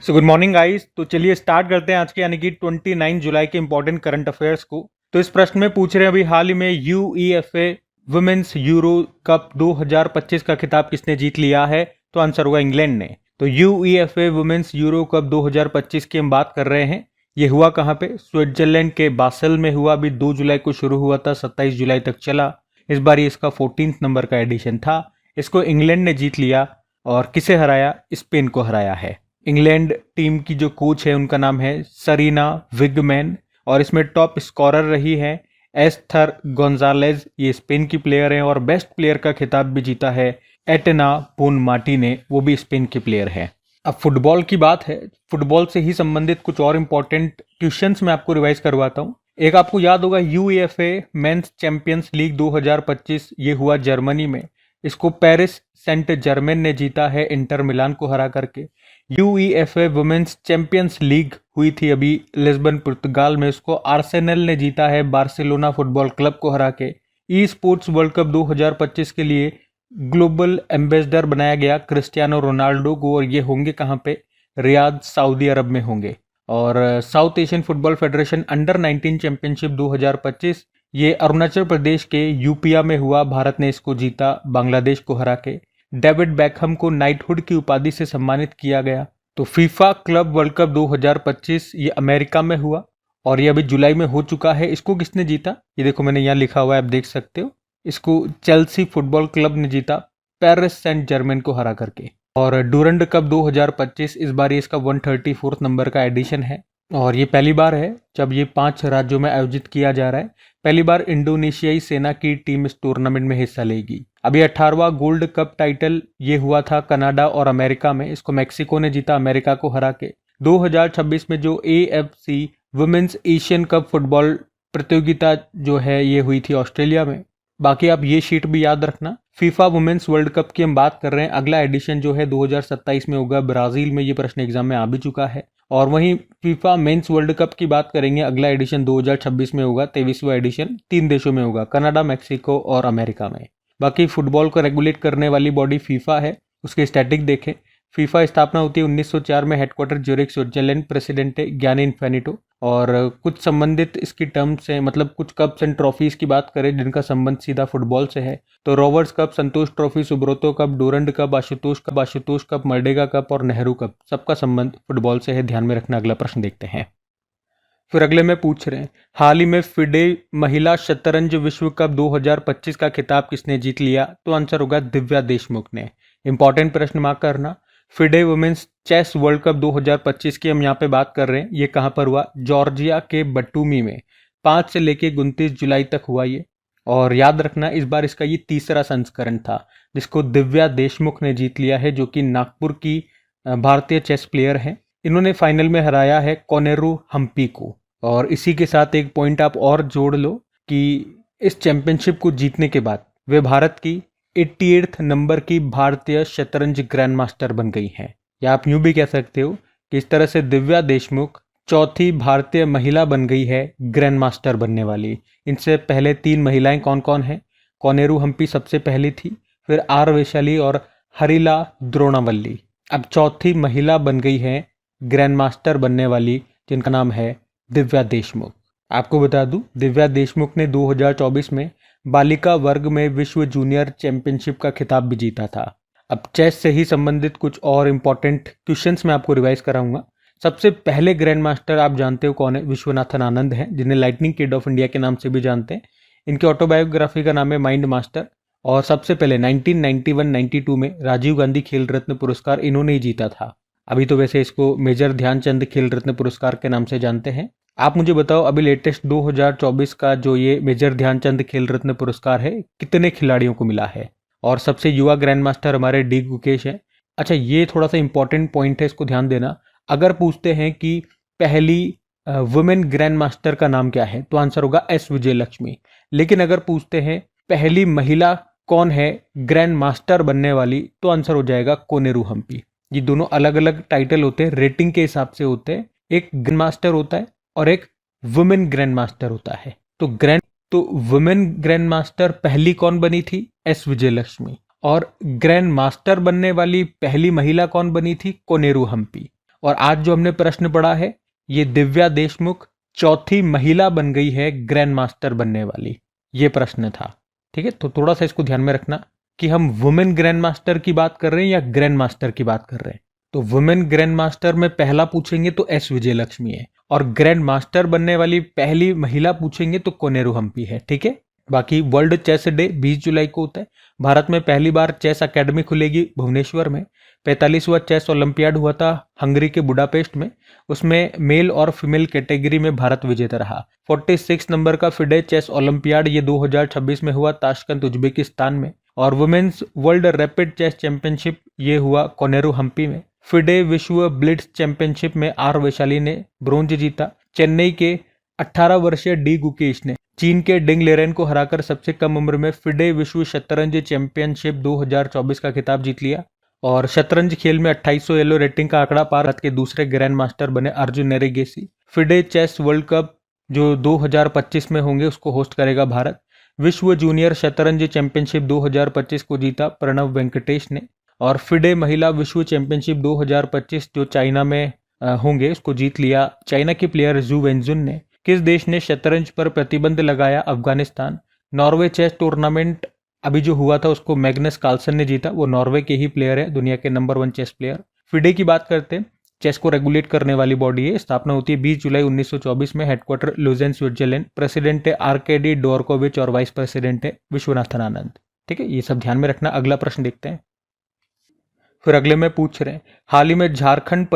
So good morning guys. तो चलिए start करते हैं आज के यानी कि 29 जुलाई के इंपॉर्टेंट करंट अफेयर्स को। तो इस प्रश्न में पूछ रहे हैं अभी हाल ही में यूईएफए वुमेन्स यूरो कप 2025 का खिताब किसने जीत लिया है? तो आंसर होगा इंग्लैंड ने। तो यूईएफए वुमेन्स यूरो कप 2025 की हम बात कर रहे हैं। ये हुआ कहाँ पे? स्विट्जरलैंड के बासेल में हुआ। अभी 2 जुलाई को शुरू हुआ था, 27 जुलाई तक चला। इस बार ये इसका 14th नंबर का एडिशन था। इसको इंग्लैंड ने जीत लिया। और किसे हराया? स्पेन को हराया है। इंग्लैंड टीम की जो कोच है उनका नाम है सरीना विगमैन और इसमें टॉप स्कोरर रही है एस्थर गोंजालेज। ये स्पेन की प्लेयर हैं और बेस्ट प्लेयर का खिताब भी जीता है एटेना बोनमाटी ने, वो भी स्पेन की प्लेयर है। अब फुटबॉल की बात है, फुटबॉल से ही संबंधित कुछ और इंपॉर्टेंट क्वेश्चंस मैं आपको रिवाइज करवाता हूँ। एक आपको याद होगा यूएफए मेंस चैंपियंस लीग 2025, ये हुआ जर्मनी में। इसको पेरिस सेंट जर्मेन ने जीता है इंटर मिलान को हरा करके। यूईएफए वुमेन्स चैंपियंस लीग हुई थी अभी लिस्बन पुर्तगाल में, इसको आर्सेनल ने जीता है बार्सिलोना फुटबॉल क्लब को हरा के। ई स्पोर्ट्स वर्ल्ड कप 2025 के लिए ग्लोबल एम्बेसडर बनाया गया क्रिस्टियानो रोनाल्डो को, और ये होंगे कहाँ पे? रियाद सऊदी अरब में होंगे। और south Asian football federation under 19 championship 2025 ये अरुणाचल प्रदेश के यूपिया में हुआ। भारत ने इसको जीता बांग्लादेश को हरा के। डेविड बैकहम को नाइटहुड की उपाधि से सम्मानित किया गया। तो फीफा क्लब वर्ल्ड कप 2025 ये अमेरिका में हुआ और ये अभी जुलाई में हो चुका है। इसको किसने जीता? ये देखो मैंने यहाँ लिखा हुआ है, आप देख सकते हो। इसको चेल्सी फुटबॉल क्लब ने जीता पेरिस सेंट जर्मेन को हरा करके। और डूरंड कप 2025 इस बार ये इसका 134th नंबर का एडिशन है और ये पहली बार है जब ये 5 राज्यों में आयोजित किया जा रहा है। पहली बार इंडोनेशियाई सेना की टीम इस टूर्नामेंट में हिस्सा लेगी। अभी 18वां गोल्ड कप टाइटल ये हुआ था कनाडा और अमेरिका में, इसको मेक्सिको ने जीता अमेरिका को हरा के। 2026 में जो AFC women's Asian Cup football प्रतियोगिता जो है ये हुई थी ऑस्ट्रेलिया में। बाकी आप ये शीट भी याद रखना। फीफा वुमेन्स वर्ल्ड कप की हम बात कर रहे हैं, अगला एडिशन जो है 2027 में होगा ब्राजील में। ये प्रश्न एग्जाम में आ भी चुका है। और वहीं फीफा मेंस वर्ल्ड कप की बात करेंगे, अगला एडिशन 2026 में होगा, 23वां एडिशन 3 देशों में होगा, कनाडा, मैक्सिको और अमेरिका में। बाकी फुटबॉल को रेगुलेट करने वाली बॉडी फीफा है। उसके स्टैटिक देखें, फीफा स्थापना होती है 1904 में, हेडक्वार्टर ज्यूरिख स्विट्जरलैंड, प्रेसिडेंट है ज्ञानी इन्फेनिटो। और कुछ संबंधित इसकी टर्म्स हैं, मतलब कुछ कप्स एंड ट्रॉफीज की बात करें जिनका संबंध सीधा फुटबॉल से है, तो Rovers Cup, Santosh Trophy, Subroto Cup, Durand Cup, Ashutosh Cup, Merdeka Cup और नेहरू कप, सबका संबंध फुटबॉल से है। ध्यान में रखना। अगला प्रश्न देखते हैं। फिर अगले में पूछ रहे हैं हाल ही में फिडे महिला शतरंज विश्व कप 2025 का खिताब किसने जीत लिया? तो आंसर होगा दिव्या देशमुख ने। इंपॉर्टेंट प्रश्न मार्क करना। FIDE women's chess World Cup 2025 की हम यहाँ पे बात कर रहे हैं। ये कहाँ पर हुआ? जॉर्जिया के बटूमी में। 5 से लेके 29 जुलाई तक हुआ ये। और याद रखना इस बार इसका ये तीसरा संस्करण था जिसको दिव्या देशमुख ने जीत लिया है, जो कि नागपुर की भारतीय चेस प्लेयर हैं। इन्होंने फाइनल में हराया है कोनेरू हम्पी को। और इसी के साथ एक पॉइंट आप और जोड़ लो कि इस चैंपियनशिप को जीतने के बाद वे भारत की 88th नंबर की भारतीय शतरंज ग्रैंड मास्टर बन गई हैं। या आप यूं भी कह सकते हो कि इस तरह से दिव्या देशमुख चौथी भारतीय महिला बन गई है ग्रैंड मास्टर बनने वाली। इनसे पहले 3 महिलाएं कौन कौन हैं? कोनेरू हम्पी सबसे पहली थी, फिर आर वैशाली और हरिला द्रोणावल्ली। अब चौथी महिला बन गई है ग्रैंड मास्टर बनने वाली, जिनका नाम है दिव्या देशमुख। आपको बता दूं, दिव्या देशमुख ने 2024 में बालिका वर्ग में विश्व जूनियर चैंपियनशिप का खिताब भी जीता था। अब चेस से ही संबंधित कुछ और इंपॉर्टेंट क्वेश्चंस मैं आपको रिवाइज कराऊंगा। सबसे पहले ग्रैंड मास्टर आप जानते हो कौन है? विश्वनाथन आनंद है, जिन्हें लाइटनिंग किड ऑफ इंडिया के नाम से भी जानते हैं। इनकी ऑटोबायोग्राफी का नाम है माइंड मास्टर। और सबसे पहले 1991-92 में राजीव गांधी खेल रत्न पुरस्कार इन्होंने ही जीता था। अभी तो वैसे इसको मेजर ध्यानचंद खेल रत्न पुरस्कार के नाम से जानते हैं। आप मुझे बताओ अभी लेटेस्ट 2024 का जो ये मेजर ध्यानचंद खेल रत्न पुरस्कार है कितने खिलाड़ियों को मिला है? और सबसे युवा ग्रैंड मास्टर हमारे डी गुकेश है। अच्छा, ये थोड़ा सा इंपॉर्टेंट पॉइंट है, इसको ध्यान देना। अगर पूछते हैं कि पहली वुमेन ग्रैंड मास्टर का नाम क्या है, तो आंसर होगा एस विजयलक्ष्मी। लेकिन अगर पूछते हैं पहली महिला कौन है ग्रैंड मास्टर बनने वाली, तो आंसर हो जाएगा कोनेरू हम्पी। ये दोनों अलग अलग टाइटल होते हैं, रेटिंग के हिसाब से होते हैं। एक ग्रैंड मास्टर होता है और एक वुमेन ग्रैंड मास्टर होता है। तो वुमेन ग्रैंड मास्टर पहली कौन बनी थी? एस विजयलक्ष्मी। और ग्रैंड मास्टर बनने वाली पहली महिला कौन बनी थी? कोनेरू हम्पी। और आज जो हमने प्रश्न पढ़ा है, ये दिव्या देशमुख चौथी महिला बन गई है ग्रैंड मास्टर बनने वाली, ये प्रश्न था। ठीक है, तो थोड़ा सा इसको ध्यान में रखना कि हम वुमेन ग्रैंड मास्टर की बात कर रहे हैं या ग्रैंड मास्टर की बात कर रहे हैं। तो वुमेन ग्रैंड मास्टर में पहला पूछेंगे तो एस विजयलक्ष्मी है, और ग्रैंड मास्टर बनने वाली पहली महिला पूछेंगे तो कोनेरू हम्पी है। ठीक है, बाकी वर्ल्ड चेस डे 20 जुलाई को होता है। भारत में पहली बार चेस अकेडमी खुलेगी भुवनेश्वर में। 45वां चेस ओलंपियाड हुआ था हंगरी के बुडापेस्ट में, उसमें मेल और फीमेल कैटेगरी में भारत विजेता रहा। 46 नंबर का फिडे चेस ओलंपियाड ये 2026 में हुआ ताशकंद उज्बेकिस्तान में। और women's world rapid chess championship ये हुआ कोनेरू हम्पी में। फिडे विश्व ब्लिट्ज चैंपियनशिप में आर वैशाली ने ब्रोंज जीता। चेन्नई के 18 वर्षीय डी गुकेश ने चीन के डिंग लेरेन को हराकर सबसे कम उम्र में फिडे विश्व शतरंज चैंपियनशिप 2024 का खिताब जीत लिया। और शतरंज खेल में 2800 येलो रेटिंग का आंकड़ा पार भारत के दूसरे ग्रैंड मास्टर बने Arjun Erigaisi. FIDE chess World Cup जो 2025 में होंगे उसको होस्ट करेगा भारत। विश्व जूनियर शतरंज चैंपियनशिप 2025 को जीता प्रणव वेंकटेश ने। और फिडे महिला विश्व चैंपियनशिप 2025 जो चाइना में होंगे उसको जीत लिया चाइना के प्लेयर जू वेंजुन ने। किस देश ने शतरंज पर प्रतिबंध लगाया? अफगानिस्तान। नॉर्वे चेस टूर्नामेंट अभी जो हुआ था उसको मैग्नस कार्लसन ने जीता, वो नॉर्वे के ही प्लेयर है, दुनिया के नंबर 1 चेस प्लेयर। फिडे की बात करते हैं, चेस को रेगुलेट करने वाली बॉडी है। स्थापना होती है 20 जुलाई 1924 में। Headquarter लुजेन Switzerland. प्रेसिडेंट है आर्केडी डोरकोविच और वाइस प्रेसिडेंट है विश्वनाथन आनंद। ठीक है, ये सब ध्यान में रखना। अगला प्रश्न देखते हैं। फिर अगले में पूछ रहे हैं, हाल ही में झारखंड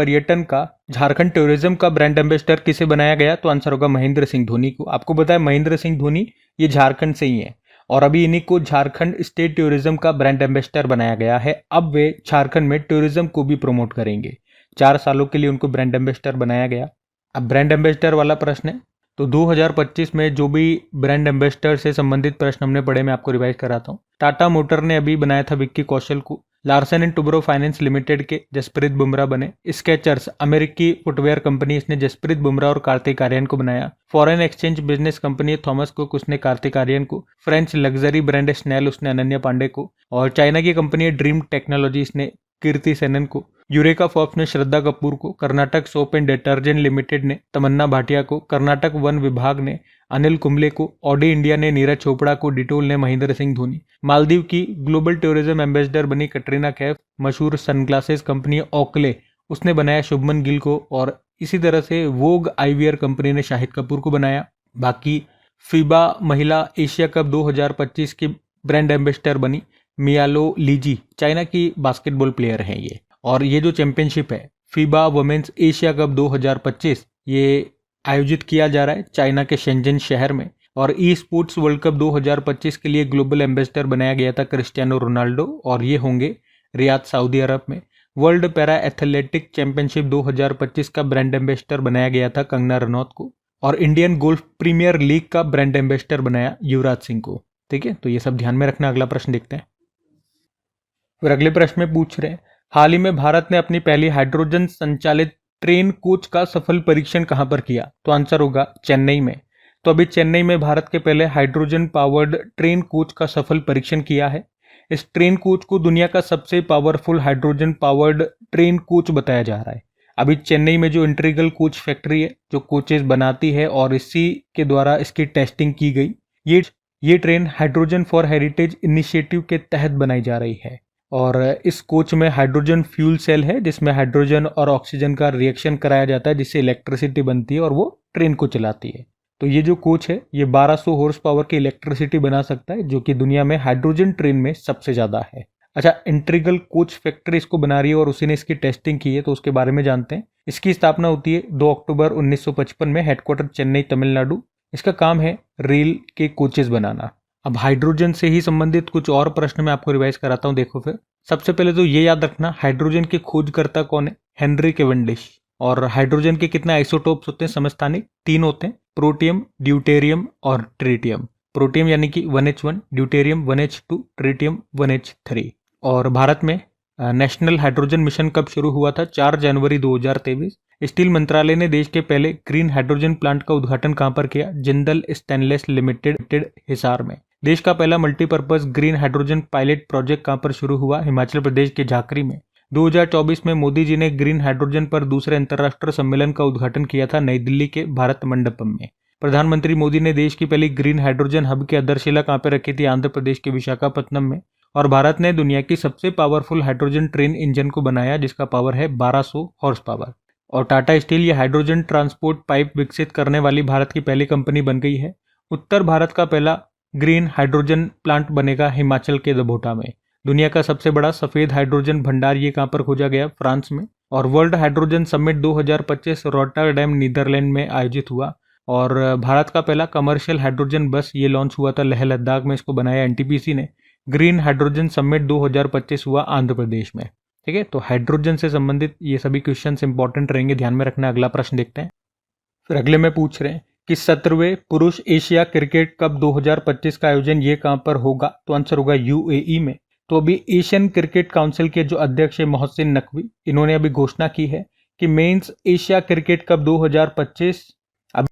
टूरिज्म का ब्रांड एम्बेसडर किसे बनाया गया? तो आंसर होगा महेंद्र सिंह धोनी को। आपको बताया महेंद्र सिंह धोनी ये झारखंड से ही है, और अभी इन्हीं को झारखंड स्टेट टूरिज्म का ब्रांड एम्बेसडर बनाया गया है। अब वे झारखंड में टूरिज्म को भी प्रमोट करेंगे। 4 सालों के लिए उनको ब्रांड एम्बेसडर बनाया गया। अब ब्रांड एम्बेसडर वाला प्रश्न है, तो 2025 में जो भी ब्रांड एम्बेसडर से संबंधित प्रश्न हमने पढ़े मैं आपको रिवाइज कराता हूँ। टाटा मोटर ने अभी बनाया था विक्की कौशल को। Larsen and Toubro finance limited के जसप्रीत बुमराह बने। स्केचर्स अमेरिकी फुटवेयर कंपनी, इसने जसप्रीत बुमराह और कार्तिक आर्यन को बनाया। Foreign exchange business company Thomas cook, उसने कार्तिक आर्यन को। फ्रेंच लग्जरी ब्रांड स्नेल, उसने अनन्या पांडे को। और चाइना की कंपनी ड्रीम टेक्नोलॉजी, इसने कीर्ति सेनन को। यूरेका फॉर्ब्स ने श्रद्धा कपूर को। Karnataka soap and detergent limited ने तमन्ना भाटिया को। कर्नाटक वन विभाग ने अनिल कुंबले को। ऑडी इंडिया ने नीरज चोपड़ा को। डिटोल ने महेंद्र सिंह धोनी। मालदीव की ग्लोबल टूरिज्म एम्बेसडर बनी कटरीना कैफ। मशहूर सनग्लासेस कंपनी ओकले, उसने बनाया शुभमन गिल को। और इसी तरह से वोग आईवीआर कंपनी ने शाहिद कपूर को बनाया। बाकी फीबा महिला एशिया कप 2025 की ब्रांड एम्बेसडर बनी मियालो लीजी, चाइना की बास्केटबॉल प्लेयर हैं ये। और ये जो चैंपियनशिप है फीबा वुमेन्स एशिया कप 2025, ये आयोजित किया जा रहा है चाइना के शेंजन शहर में। और ई स्पोर्ट्स वर्ल्ड कप 2025 के लिए ग्लोबल एम्बेसडर बनाया गया था क्रिस्टियानो रोनाल्डो, और ये होंगे रियाद सऊदी अरब में। वर्ल्ड पैरा एथलेटिक चैंपियनशिप 2025 का ब्रांड एम्बेसडर बनाया गया था कंगना रनौत को। और इंडियन गोल्फ प्रीमियर लीग का ब्रांड एम्बेसडर बनाया युवराज सिंह को। ठीक है, तो ये सब ध्यान में रखना। अगला प्रश्न देखते हैं। फिर अगले प्रश्न में पूछ रहे हैं, हाल ही में भारत ने अपनी पहली हाइड्रोजन संचालित ट्रेन कोच का सफल परीक्षण कहां पर किया? तो आंसर होगा चेन्नई में। तो अभी चेन्नई में भारत के पहले हाइड्रोजन पावर्ड ट्रेन कोच का सफल परीक्षण किया है। इस ट्रेन कोच को दुनिया का सबसे powerful hydrogen powered train coach बताया जा रहा है। अभी चेन्नई में जो इंटीग्रल कोच फैक्ट्री है जो कोचेस बनाती है, और इसी के द्वारा इसकी टेस्टिंग की गई। ये train hydrogen for heritage initiative के तहत बनाई जा रही है। और इस कोच में हाइड्रोजन फ्यूल सेल है जिसमें हाइड्रोजन और ऑक्सीजन का रिएक्शन कराया जाता है जिससे इलेक्ट्रिसिटी बनती है और वो ट्रेन को चलाती है। तो ये जो कोच है ये 1200 हॉर्स पावर की इलेक्ट्रिसिटी बना सकता है, जो कि दुनिया में हाइड्रोजन ट्रेन में सबसे ज़्यादा है। अच्छा, इंटीग्रल कोच फैक्ट्री इसको बना रही है और उसी ने इसकी टेस्टिंग की है, तो उसके बारे में जानते हैं। इसकी स्थापना होती है 2 अक्टूबर 1955 में। हेडक्वार्टर चेन्नई तमिलनाडु। इसका काम है रेल के कोचेस बनाना। अब हाइड्रोजन से ही संबंधित कुछ और प्रश्न मैं आपको रिवाइज कराता हूँ। देखो, फिर सबसे पहले तो ये याद रखना, हाइड्रोजन के खोजकर्ता कौन है? Henry Cavendish. और हाइड्रोजन के कितने आइसोटोप्स होते हैं समस्थानिक? 3 होते हैं, प्रोटियम, ड्यूटेरियम और ट्रिटियम। प्रोटियम यानी कि 1H1, deuterium 1H2, tritium 1H3। और भारत में नेशनल हाइड्रोजन मिशन कब शुरू हुआ था? 4 जनवरी 2023। स्टील मंत्रालय ने देश के पहले ग्रीन हाइड्रोजन प्लांट का उद्घाटन कहां पर किया? जिंदल स्टेनलेस लिमिटेड हिसार में। देश का पहला multipurpose green hydrogen pilot project कहां पर शुरू हुआ? हिमाचल प्रदेश के झाकरी में। 2024 में मोदी जी ने ग्रीन हाइड्रोजन पर दूसरे अंतर्राष्ट्रीय सम्मेलन का उद्घाटन किया था नई दिल्ली के भारत मंडपम में। प्रधानमंत्री मोदी ने देश की पहली ग्रीन हाइड्रोजन हब की आधारशिला कहाँ पर रखी थी? आंध्र प्रदेश के विशाखापत्तनम में। और भारत ने दुनिया की सबसे पावरफुल हाइड्रोजन ट्रेन इंजन को बनाया जिसका पावर है 1200 हॉर्स पावर। और टाटा स्टील ये हाइड्रोजन ट्रांसपोर्ट पाइप विकसित करने वाली भारत की पहली कंपनी बन गई है। उत्तर भारत का पहला ग्रीन हाइड्रोजन प्लांट बनेगा हिमाचल के दभोटा में। दुनिया का सबसे बड़ा सफेद हाइड्रोजन भंडार ये कहाँ पर खोजा गया? फ्रांस में। और World Hydrogen Summit 2025 Rotterdam Netherlands में आयोजित हुआ। और भारत का पहला कमर्शियल हाइड्रोजन बस ये लॉन्च हुआ था लेह लद्दाख में, इसको बनाया एनटीपीसी ने। ग्रीन हाइड्रोजन समिट 2025 हुआ आंध्र प्रदेश में। ठीक है, तो हाइड्रोजन से संबंधित ये सभी क्वेश्चन इंपॉर्टेंट रहेंगे, ध्यान में रखना। अगला प्रश्न देखते हैं। फिर अगले में पूछ रहे हैं कि 17वें पुरुष एशिया क्रिकेट कप 2025 का आयोजन ये कहां पर होगा? तो आंसर होगा यूएई में। तो अभी एशियन क्रिकेट काउंसिल के जो अध्यक्ष है मोहसिन नकवी, इन्होंने अभी घोषणा की है कि मेंस एशिया क्रिकेट कप 2025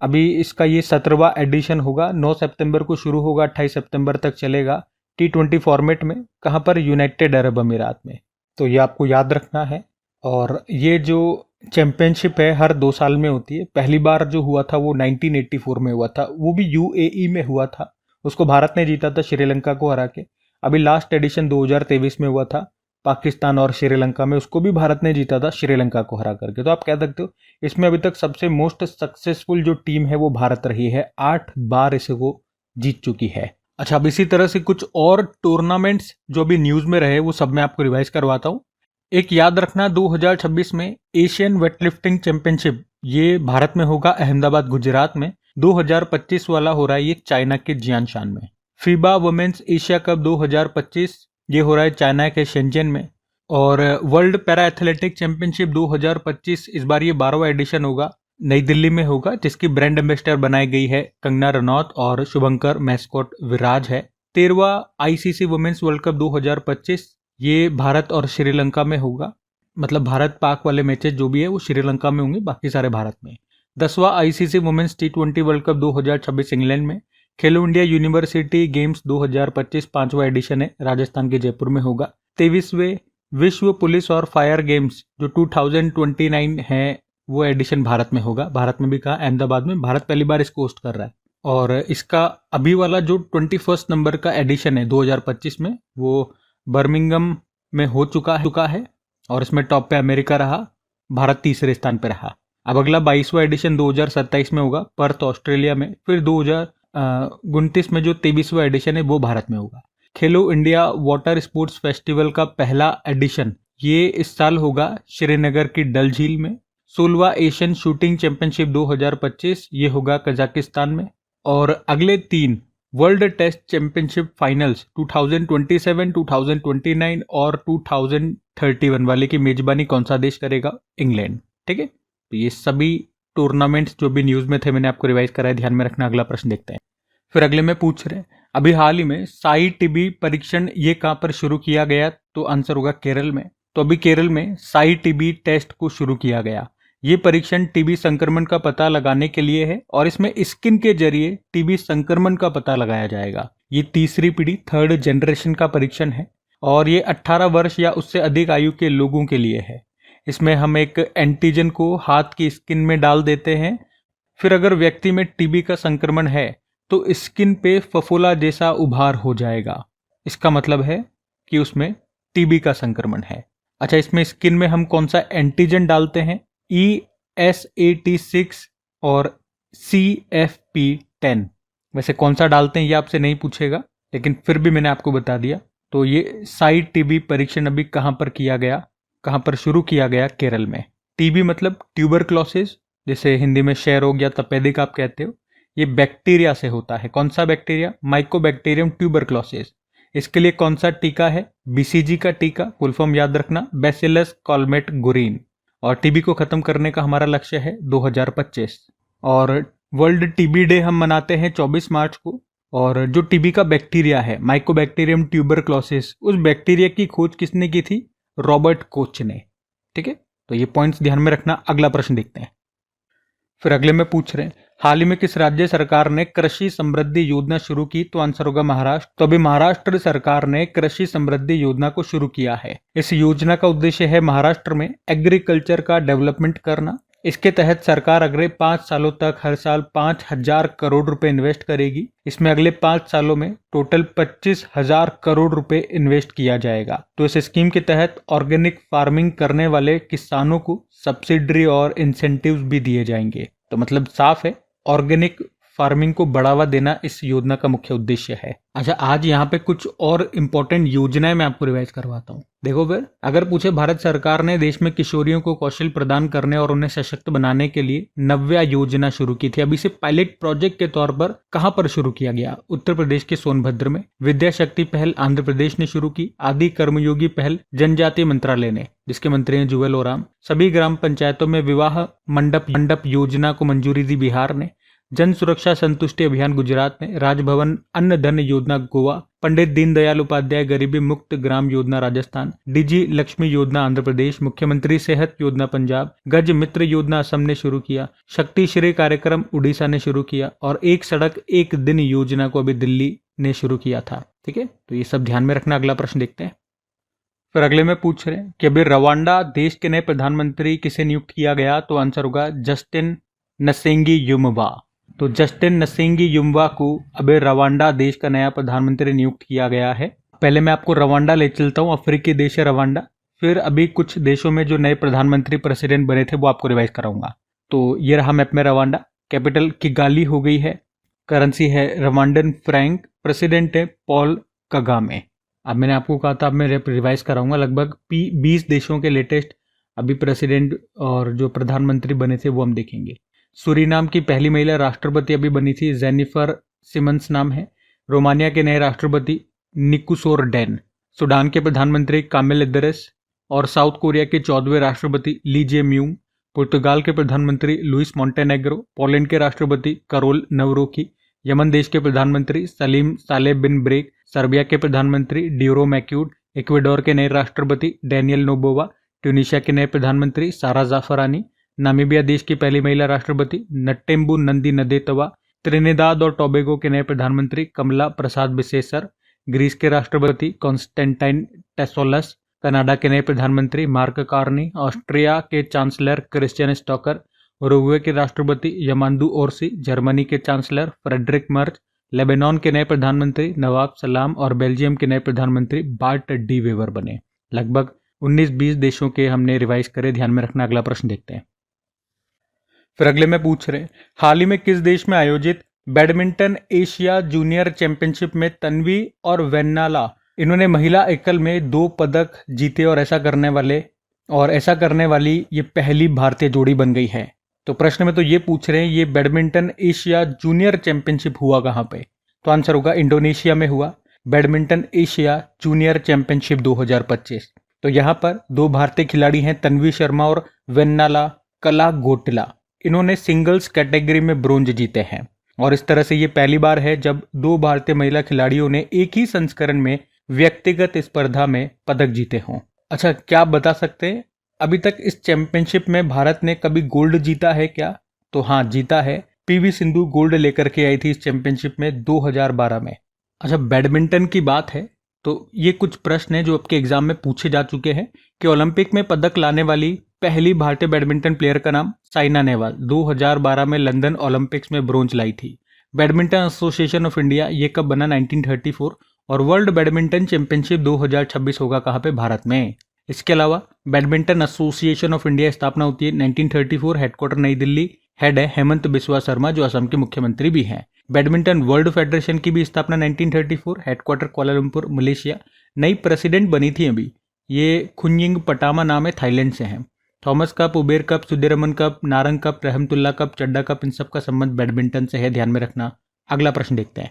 अभी इसका ये 17वां एडिशन होगा। 9 सितंबर को शुरू होगा, 28 सितंबर तक चलेगा T20 फॉर्मेट में। कहां पर? यूनाइटेड अरब अमीरात में। तो ये आपको याद रखना है। और ये जो चैंपियनशिप है हर 2 साल में होती है। पहली बार जो हुआ था वो 1984 में हुआ था, वो भी यूएई में हुआ था। उसको भारत ने जीता था श्रीलंका को हरा के। अभी लास्ट एडिशन 2023 में हुआ था पाकिस्तान और श्रीलंका में, उसको भी भारत ने जीता था श्रीलंका को हरा करके। तो आप कह सकते हो इसमें अभी तक सबसे मोस्ट सक्सेसफुल जो टीम है वो भारत रही है, 8 बार इसे वो जीत चुकी है। अच्छा, अब इसी तरह से कुछ और टूर्नामेंट्स जो भी न्यूज में रहे वो सब मैं आपको रिवाइज करवाता हूँ। एक याद रखना, 2026 में एशियन वेटलिफ्टिंग चैंपियनशिप ये भारत में होगा, अहमदाबाद गुजरात में। 2025 वाला हो रहा है ये चाइना के जियानशान में। फीबा वुमेन्स एशिया कप 2025 ये हो रहा है चाइना के शेंजन में। और वर्ल्ड पैरा एथलेटिक चैंपियनशिप 2025 इस बार ये 12वां एडिशन होगा, नई दिल्ली में होगा, जिसकी ब्रांड एम्बेसडर बनाई गई है कंगना रनौत और शुभंकर मैस्कॉट विराज है। 13वां आईसीसी वुमेन्स वर्ल्ड कप 2025 ये भारत और श्रीलंका में होगा। मतलब भारत पाक वाले मैचेस जो भी है वो श्रीलंका में होंगे, बाकी सारे भारत में। 10वां ICC women's T20 World Cup 2026 England में। खेलो इंडिया यूनिवर्सिटी गेम्स 2025 5वां एडिशन है, राजस्थान के जयपुर में होगा। 23वें विश्व पुलिस और फायर गेम्स जो 2029 है वो एडिशन भारत में होगा। भारत में भी कहा, अहमदाबाद में। भारत पहली बार इसको होस्ट कर रहा है। और इसका अभी वाला जो 21 नंबर का एडिशन है 2025 में वो बर्मिंगम में हो चुका है। और इसमें टॉप पे अमेरिका रहा, भारत तीसरे स्थान पे रहा। अब अगला 22वां एडिशन 2027 में होगा, पर्थ ऑस्ट्रेलिया में। फिर 2029 में जो 23वां एडिशन है वो भारत में होगा। खेलो इंडिया वाटर स्पोर्ट्स फेस्टिवल का पहला एडिशन ये इस साल होगा श्रीनगर की डल झील में। 16वां एशियन शूटिंग चैंपियनशिप 2025 ये होगा कजाकिस्तान में। और अगले 3 वर्ल्ड टेस्ट चैंपियनशिप फाइनल्स 2027, 2029 और 2031 वाले की मेजबानी कौन सा देश करेगा? इंग्लैंड। ठीक है, तो ये सभी टूर्नामेंट्स जो भी न्यूज में थे मैंने आपको रिवाइज कराया, ध्यान में रखना। अगला प्रश्न देखते हैं। फिर अगले में पूछ रहे हैं अभी हाल ही में साई टीबी परीक्षण ये कहां पर शुरू किया गया? तो आंसर होगा केरल में। तो अभी केरल में साई टीबी टेस्ट को शुरू किया गया। ये परीक्षण टीबी संक्रमण का पता लगाने के लिए है और इसमें स्किन के जरिए टीबी संक्रमण का पता लगाया जाएगा। ये तीसरी पीढ़ी 3rd जनरेशन का परीक्षण है और ये 18 वर्ष या उससे अधिक आयु के लोगों के लिए है। इसमें हम एक एंटीजन को हाथ की स्किन में डाल देते हैं। फिर अगर व्यक्ति में टीबी का संक्रमण है तो स्किन पे फफोला जैसा उभार हो जाएगा। इसका मतलब है कि उसमें टीबी का संक्रमण है। अच्छा, इसमें स्किन में हम कौन सा एंटीजन डालते हैं? ES86 और CFP10। वैसे कौन सा डालते हैं ये आपसे नहीं पूछेगा, लेकिन फिर भी मैंने आपको बता दिया। तो ये साई टीबी परीक्षण अभी कहां पर किया गया, कहां पर शुरू किया गया? केरल में। टीबी मतलब ट्यूबरक्लोसिस, जैसे हिंदी में क्षय रोग या तपेदिक आप कहते हो। ये बैक्टीरिया से होता है। कौन सा बैक्टीरिया? Mycobacterium tuberculosis. इसके लिए कौन सा टीका है? BCG का टीका, फुल फॉर्म याद रखना, बैसिलस कॉलमेट-गुरिन। और टीबी को खत्म करने का हमारा लक्ष्य है 2025। और वर्ल्ड टीबी डे हम मनाते हैं 24 मार्च को। और जो टीबी का बैक्टीरिया है माइकोबैक्टीरियम ट्यूबरक्लोसिस, उस बैक्टीरिया की खोज किसने की थी? रॉबर्ट कोच ने। ठीक है, तो ये पॉइंट्स ध्यान में रखना। अगला प्रश्न देखते हैं। फिर अगले में पूछ रहे हैं हाल ही में किस राज्य सरकार ने कृषि समृद्धि योजना शुरू की? तो आंसर होगा महाराष्ट्र। तो अभी महाराष्ट्र सरकार ने कृषि समृद्धि योजना को शुरू किया है। इस योजना का उद्देश्य है महाराष्ट्र में एग्रीकल्चर का डेवलपमेंट करना। इसके तहत सरकार अगले 5 सालों तक हर साल 5,000 करोड़ रुपए इन्वेस्ट करेगी। इसमें अगले 5 सालों में टोटल 25,000 करोड़ रुपए इन्वेस्ट किया जाएगा। तो इस स्कीम के तहत ऑर्गेनिक फार्मिंग करने वाले किसानों को सब्सिडी और इंसेंटिव्स भी दिए जाएंगे। तो मतलब साफ है, ऑर्गेनिक फार्मिंग को बढ़ावा देना इस योजना का मुख्य उद्देश्य है। अच्छा, आज यहाँ पे कुछ और इम्पोर्टेंट योजनाएं मैं आपको रिवाइज करवाता हूँ। देखो फिर, अगर पूछे भारत सरकार ने देश में किशोरियों को कौशल प्रदान करने और उन्हें सशक्त बनाने के लिए नव्या योजना शुरू की थी। अभी से पायलट प्रोजेक्ट के तौर पर कहाँ पर शुरू किया गया? उत्तर प्रदेश के सोनभद्र में। विद्या शक्ति पहल आंध्र प्रदेश ने शुरू की। आदि कर्मयोगी पहल जनजातीय मंत्रालय ने, जिसके मंत्री हैं जुएल ओराम। सभी ग्राम पंचायतों में विवाह मंडप योजना को मंजूरी दी बिहार ने। जन सुरक्षा संतुष्टि अभियान गुजरात में। राजभवन अन्न धन योजना गोवा। पंडित दीनदयाल उपाध्याय गरीबी मुक्त ग्राम योजना राजस्थान। डीजी लक्ष्मी योजना आंध्र प्रदेश। मुख्यमंत्री सेहत योजना पंजाब। गज मित्र योजना असम ने शुरू किया। शक्ति श्री कार्यक्रम उड़ीसा ने शुरू किया। और एक सड़क एक दिन योजना को अभी दिल्ली ने शुरू किया था। ठीक है, तो ये सब ध्यान में रखना। अगला प्रश्न देखते हैं। फिर अगले में पूछ रहे हैं कि अभी रवांडा देश के नए प्रधानमंत्री किसे नियुक्त किया गया? तो आंसर होगा जस्टिन नसेंगी युम्बा। तो जस्टिन नसेंगी युम्बा को अबे रवांडा देश का नया प्रधानमंत्री नियुक्त किया गया है। पहले मैं आपको रवांडा ले चलता हूँ, अफ्रीकी देश है रवांडा। फिर अभी कुछ देशों में जो नए प्रधानमंत्री प्रेसिडेंट बने थे वो आपको रिवाइज कराऊंगा। तो ये रहा मैप में रवांडा। कैपिटल किगाली हो गई है। करेंसी है रवांडन फ्रैंक। प्रेसिडेंट है पॉल कगामे। अब मैंने आपको कहा था, अब मैं रिवाइज कराऊंगा। लगभग 20 देशों के लेटेस्ट अभी प्रेसिडेंट और जो प्रधानमंत्री बने थे वो हम देखेंगे। सूरीनाम की पहली महिला राष्ट्रपति अभी बनी थी, जेनिफर सिमन्स नाम है। रोमानिया के नए राष्ट्रपति निकुसोर डैन। सूडान के प्रधानमंत्री कामिल इदरिस। और साउथ कोरिया के 14वें राष्ट्रपति ली जे म्यूंग। पुर्तगाल के प्रधानमंत्री लुइस मोंटेनेग्रो। पोलैंड के राष्ट्रपति करोल नवरोकी। यमन देश के प्रधानमंत्री सलीम सालेह बिन ब्रेक। सर्बिया के प्रधानमंत्री ड्यूरो मैक्यूड। इक्वेडोर के नए राष्ट्रपति डैनियल नोबोवा। ट्यूनीशिया के नए प्रधानमंत्री सारा जाफरानी। नामीबिया देश की पहली महिला राष्ट्रपति नट्टेम्बू नंदी नदेतवा। त्रिनिदाद और टोबैगो के नए प्रधानमंत्री कमला प्रसाद बिसेसर। ग्रीस के राष्ट्रपति कॉन्स्टेंटाइन टेसोलस। कनाडा के नए प्रधानमंत्री मार्क कार्नी। ऑस्ट्रिया के चांसलर क्रिश्चियन स्टॉकर। उरुग्वे के राष्ट्रपति यमांदू ओरसी। जर्मनी के चांसलर फ्रेडरिक मर्च। लेबनान के नए प्रधानमंत्री नवाब सलाम। और बेल्जियम के नए प्रधानमंत्री बार्ट डी वेवर बने। लगभग 19-20 देशों के हमने रिवाइज करे, ध्यान में रखना। अगला प्रश्न देखते हैं। फिर अगले में पूछ रहे हैं हाल ही में किस देश में आयोजित बैडमिंटन एशिया जूनियर चैंपियनशिप में तन्वी और वेन्नाला, इन्होंने महिला एकल में 2 पदक जीते और ऐसा करने वाली ये पहली भारतीय जोड़ी बन गई है। तो प्रश्न में तो ये पूछ रहे हैं ये बैडमिंटन एशिया जूनियर चैंपियनशिप हुआ कहाँ पे? तो आंसर होगा इंडोनेशिया में हुआ बैडमिंटन एशिया जूनियर चैंपियनशिप 2025। तो यहाँ पर 2 भारतीय खिलाड़ी हैं, तन्वी शर्मा और वेन्नाला कलागोटला। इन्होंने सिंगल्स कैटेगरी में ब्रोंज जीते हैं और इस तरह से ये पहली बार है जब 2 भारतीय महिला खिलाड़ियों ने एक ही संस्करण में व्यक्तिगत स्पर्धा में पदक जीते हों। अच्छा, क्या आप बता सकते हैं अभी तक इस चैंपियनशिप में भारत ने कभी गोल्ड जीता है क्या? तो हाँ, जीता है। पीवी सिंधु गोल्ड लेकर के आई थी इस चैंपियनशिप में 2012 में। अच्छा, बैडमिंटन की बात है तो ये कुछ प्रश्न हैं जो आपके एग्जाम में पूछे जा चुके हैं कि ओलंपिक में पदक लाने वाली पहली भारतीय बैडमिंटन प्लेयर का नाम साइना नेहवाल 2012 में लंदन ओलंपिक्स में ब्रोंज लाई थी। बैडमिंटन एसोसिएशन ऑफ इंडिया ये कब बना? 1934। और वर्ल्ड बैडमिंटन चैंपियनशिप 2026 होगा कहाँ पे? भारत में। इसके अलावा बैडमिंटन एसोसिएशन ऑफ इंडिया स्थापना होती है 1934, हेडक्वार्टर नई दिल्ली। हेड है हेमंत बिस्वा शर्मा जो असम के मुख्यमंत्री भी हैं। बैडमिंटन वर्ल्ड फेडरेशन की भी स्थापना 1934, हेडक्वार्टर कुआलालंपुर मलेशिया। नई प्रेसिडेंट बनी थी अभी, ये खुनयिंग पटामा नाम है, थाईलैंड से हैं। Thomas Cup, Uber Cup, Sudirman Cup, Narang Cup, Rahmatullah Cup, Chadha Cup, इन सब का संबंध बैडमिंटन से है, ध्यान में रखना। अगला प्रश्न देखते हैं।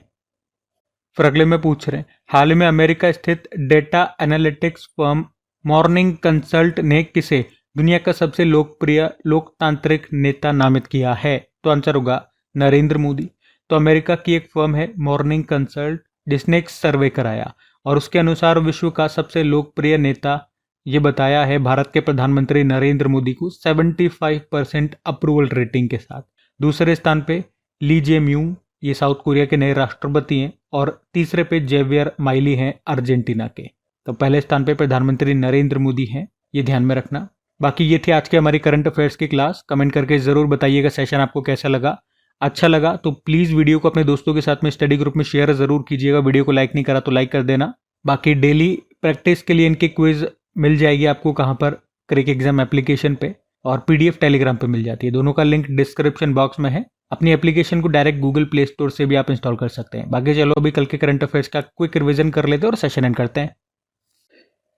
फिर अगले में पूछ रहे हैं हाल ही में अमेरिका स्थित data analytics firm morning consult ने किसे दुनिया का सबसे लोकप्रिय लोकतांत्रिक नेता नामित किया है? तो आंसर होगा नरेंद्र मोदी। तो अमेरिका की एक फर्म है मॉर्निंग कंसल्ट जिसने एक सर्वे कराया और उसके अनुसार विश्व का सबसे लोकप्रिय नेता ये बताया है भारत के प्रधानमंत्री नरेंद्र मोदी को 75% अप्रूवल रेटिंग के साथ। दूसरे स्थान पे ली जे म्यूंग, ये साउथ कोरिया के नए राष्ट्रपति हैं। और तीसरे पे जेवियर माइली हैं अर्जेंटीना के। तो पहले स्थान पे प्रधानमंत्री नरेंद्र मोदी हैं, ये ध्यान में रखना। बाकी ये थी आज की हमारी करंट अफेयर्स की क्लास। कमेंट करके जरूर बताइएगा सेशन आपको कैसा लगा। अच्छा लगा तो प्लीज वीडियो को अपने दोस्तों के साथ में स्टडी ग्रुप में शेयर जरूर कीजिएगा। वीडियो को लाइक नहीं करा तो लाइक कर देना। बाकी डेली प्रैक्टिस के लिए इनकी क्विज मिल जाएगी आपको कहाँ पर, क्रैक एग्जाम एप्लीकेशन पे, और पीडीएफ टेलीग्राम पे मिल जाती है। दोनों का लिंक डिस्क्रिप्शन बॉक्स में है। अपनी एप्लीकेशन को डायरेक्ट गूगल प्ले स्टोर से भी आप इंस्टॉल कर सकते हैं। बाकी चलो अभी कल के करंट अफेयर्स का क्विक रिवीजन कर लेते हैं और सेशन एंड करते हैं।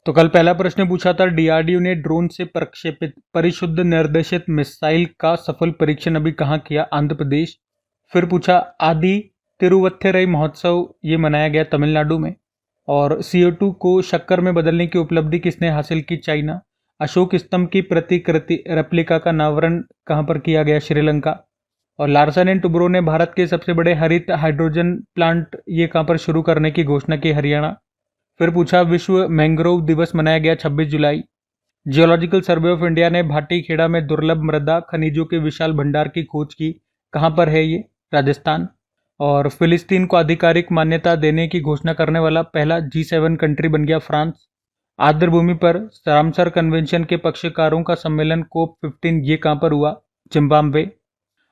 तो कल पहला प्रश्न पूछा था, डीआरडीओ ने ड्रोन से प्रक्षेपित परिशुद्ध निर्देशित मिसाइल का सफल परीक्षण अभी कहाँ किया? आंध्र प्रदेश। फिर पूछा, आदि तिरुवत्थिरई महोत्सव ये मनाया गया तमिलनाडु में। और CO2 को शक्कर में बदलने की उपलब्धि किसने हासिल की? चाइना। अशोक स्तंभ की प्रतिकृति रेप्लिका का अनावरण कहाँ पर किया गया? श्रीलंका। और लार्सन एंड टुब्रो ने भारत के सबसे बड़े हरित हाइड्रोजन प्लांट ये कहाँ पर शुरू करने की घोषणा की? हरियाणा। फिर पूछा, विश्व मैंग्रोव दिवस मनाया गया 26 जुलाई। जियोलॉजिकल सर्वे ऑफ इंडिया ने भाटी खेड़ा में दुर्लभ मृदा खनिजों के विशाल भंडार की खोज की। कहाँ पर है ये? राजस्थान। और फिलिस्तीन को आधिकारिक मान्यता देने की घोषणा करने वाला पहला G7 कंट्री बन गया फ्रांस। आर्द्र भूमि पर रामसर कन्वेंशन के पक्षकारों का सम्मेलन COP15 ये कहाँ पर हुआ? जिम्बाब्वे।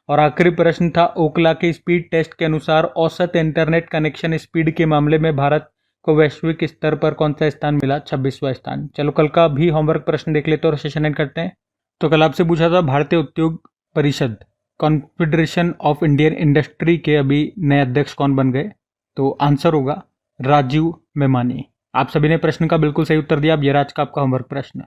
और आखिरी प्रश्न था, ओकला के स्पीड टेस्ट के अनुसार औसत इंटरनेट कनेक्शन स्पीड के मामले में भारत को वैश्विक स्तर पर कौन सा स्थान मिला? 26वां स्थान। चलो कल का भी होमवर्क प्रश्न देख लेते हैं और सेशन एंड करते हैं। तो कल आपसे पूछा था, भारतीय उद्योग परिषद कॉन्फेडरेशन ऑफ इंडियन इंडस्ट्री के अभी नए अध्यक्ष कौन बन गए? तो आंसर होगा राजीव मेमानी। आप सभी ने प्रश्न का बिल्कुल सही उत्तर दिया। अब ये आज का आपका होमवर्क प्रश्न।